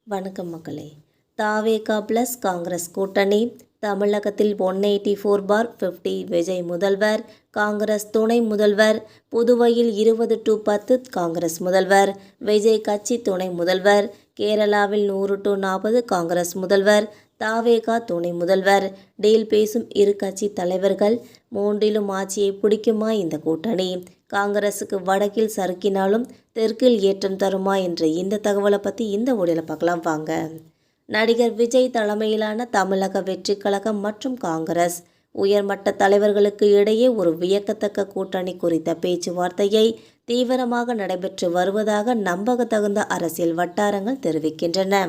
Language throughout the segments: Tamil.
வணக்கம் மக்களே. தாவேகா ப்ளஸ் காங்கிரஸ் கூட்டணி. தமிழகத்தில் 184/50 விஜய் முதல்வர், காங்கிரஸ் துணை முதல்வர். புதுவையில் 20-10 காங்கிரஸ் முதல்வர், விஜய் கட்சி துணை முதல்வர். கேரளாவில் 100-40 காங்கிரஸ் முதல்வர், தாவேகா துணை முதல்வர். டீல் பேசும் இரு கட்சி தலைவர்கள். மூன்றிலும் ஆட்சியை பிடிக்குமா இந்த கூட்டணி? காங்கிரஸுக்கு வடக்கில் சறுக்கினாலும் தெற்கில் ஏற்றம் தருமா என்ற இந்த தகவலை பற்றி இந்த வீடியோவில் பார்க்கலாம் வாங்க. நடிகர் விஜய் தலைமையிலான தமிழக வெற்றி கழகம் மற்றும் காங்கிரஸ் உயர்மட்ட தலைவர்களுக்கு இடையே ஒரு வியக்கத்தக்க கூட்டணி குறித்த பேச்சுவார்த்தையை தீவிரமாக நடைபெற்று வருவதாக நம்பகத்தகுந்த அரசியல் வட்டாரங்கள் தெரிவிக்கின்றன.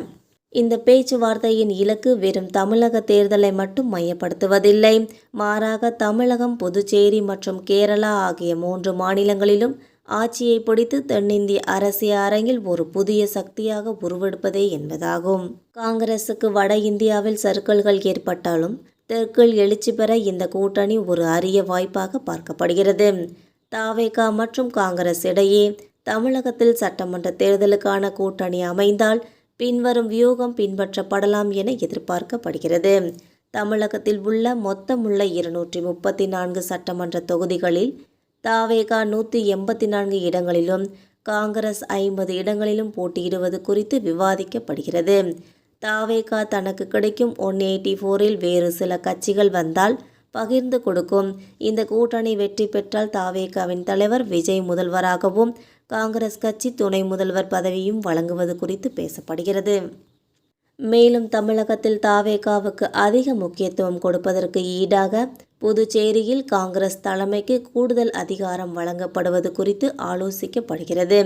இந்த பேச்சுவார்த்தையின் இலக்கு வெறும் தமிழக தேர்தலை மட்டும் மையப்படுத்துவதில்லை. மாறாக தமிழகம், புதுச்சேரி மற்றும் கேரளா ஆகிய 3 மாநிலங்களிலும் ஆட்சியை பிடித்து தென்னிந்திய அரசியல் அரங்கில் ஒரு புதிய சக்தியாக உருவெடுப்பதே என்பதாகும். காங்கிரசுக்கு வட இந்தியாவில் சறுக்கல்கள் ஏற்பட்டாலும் தெற்கில் எழுச்சி பெற இந்த கூட்டணி ஒரு அரிய வாய்ப்பாக பார்க்கப்படுகிறது. தாவேகா மற்றும் காங்கிரஸ் இடையே தமிழகத்தில் சட்டமன்ற தேர்தலுக்கான கூட்டணி அமைந்தால் பின்வரும் வியூகம் பின்பற்றப்படலாம் என எதிர்பார்க்கப்படுகிறது. தமிழகத்தில் உள்ள மொத்தமுள்ள 234 சட்டமன்ற தொகுதிகளில் தாவேகா 184 இடங்களிலும் காங்கிரஸ் 50 இடங்களிலும் போட்டியிடுவது குறித்து விவாதிக்கப்படுகிறது. தாவேகா தனக்கு கிடைக்கும் 184இல் வேறு சில கட்சிகள் வந்தால் பகிர்ந்து கொடுக்கும். இந்த கூட்டணி வெற்றி பெற்றால் தாவேகாவின் தலைவர் விஜய் முதல்வராகவும் காங்கிரஸ் கட்சி துணை முதல்வர் பதவியும் வழங்குவது குறித்து பேசப்படுகிறது. மேலும் தமிழகத்தில் தாவேகாவுக்கு அதிக முக்கியத்துவம் கொடுப்பதற்கு ஈடாக புதுச்சேரியில் காங்கிரஸ் தலைமைக்கு கூடுதல் அதிகாரம் வழங்கப்படுவது குறித்து ஆலோசிக்கப்படுகிறது.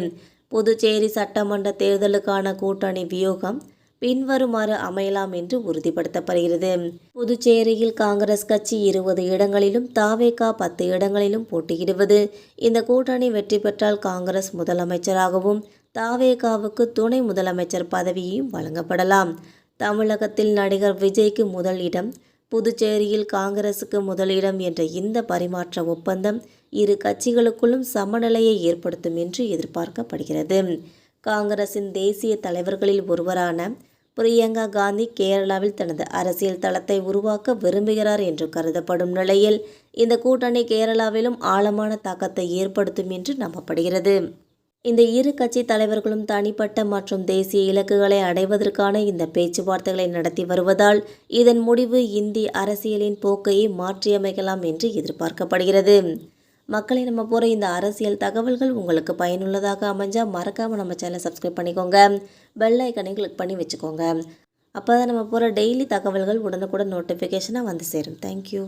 புதுச்சேரி சட்டமன்ற தேர்தலுக்கான கூட்டணி வியூகம் பின்வருமாறு அமையலாம் என்று உறுதிப்படுத்தப்படுகிறது. புதுச்சேரியில் காங்கிரஸ் கட்சி 20 இடங்களிலும் தாவேகா 10 இடங்களிலும் போட்டியிடுவது. இந்த கூட்டணி வெற்றி பெற்றால் காங்கிரஸ் முதலமைச்சராகவும் தாவேகாவுக்கு துணை முதலமைச்சர் பதவியும் வழங்கப்படலாம். தமிழகத்தில் நடிகர் விஜய்க்கு முதல் இடம், புதுச்சேரியில் காங்கிரசுக்கு முதலிடம் என்ற இந்த பரிமாற்ற ஒப்பந்தம் இரு கட்சிகளுக்குள்ளும் சமநிலையை ஏற்படுத்தும் என்று எதிர்பார்க்கப்படுகிறது. காங்கிரசின் தேசிய தலைவர்களில் ஒருவரான பிரியங்கா காந்தி கேரளாவில் தனது அரசியல் தளத்தை உருவாக்க விரும்புகிறார் என்று கருதப்படும் நிலையில் இந்த கூட்டணி கேரளாவிலும் ஆழமான தாக்கத்தை ஏற்படுத்தும் என்று நம்பப்படுகிறது. இந்த இரு கட்சி தலைவர்களும் தனிப்பட்ட மற்றும் தேசிய இலக்குகளை அடைவதற்கான இந்த பேச்சுவார்த்தைகளை நடத்தி வருவதால் இதன் முடிவு இந்திய அரசியலின் போக்கையை மாற்றியமைக்கலாம் என்று எதிர்பார்க்கப்படுகிறது. மக்களை நம்ம போகிற இந்த அரசியல் தகவல்கள் உங்களுக்கு பயனுள்ளதாக அமைஞ்சால் மறக்காமல் நம்ம சேனலை சப்ஸ்கிரைப் பண்ணிக்கோங்க. பெல் ஐக்கனை கிளிக் பண்ணி வச்சுக்கோங்க. அப்போ தான் நம்ம போகிற டெய்லி தகவல்கள் உடனுக்குடன் நோட்டிஃபிகேஷனாக வந்து சேரும். தேங்க்யூ.